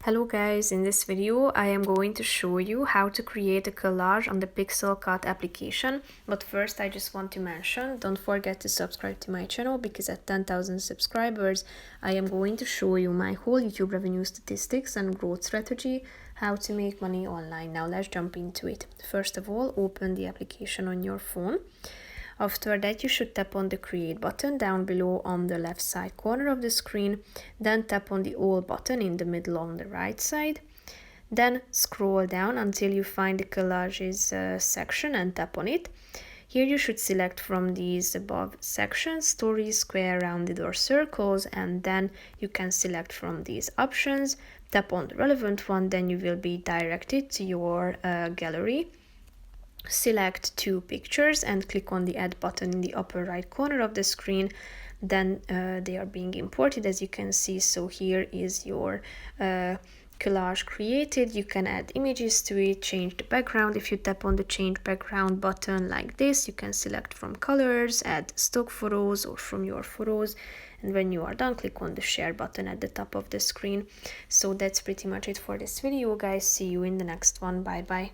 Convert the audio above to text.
Hello guys, in this video I am going to show you how to create a collage on the Pixelcut application. But first I just want to mention, don't forget to subscribe to my channel because at 10,000 subscribers I am going to show you my whole YouTube revenue statistics and growth strategy, how to make money online. Now let's jump into it. First of all, open the application on your phone. After that, you should tap on the create button down below on the left side corner of the screen, then tap on the all button in the middle on the right side. Then scroll down until you find the collages section and tap on it. Here you should select from these above sections, stories, square, rounded or circles, and then you can select from these options. Tap on the relevant one, then you will be directed to your gallery. Select two pictures and click on the add button in the upper right corner of the screen. Then they are being imported, as you can see. So here is your collage created. You can add images to it, change the background. If you tap on the change background button like this, you can select from colors, add stock photos or from your photos, and when you are done, click on the share button at the top of the screen. So that's pretty much it for this video, guys. See you in the next one. Bye bye.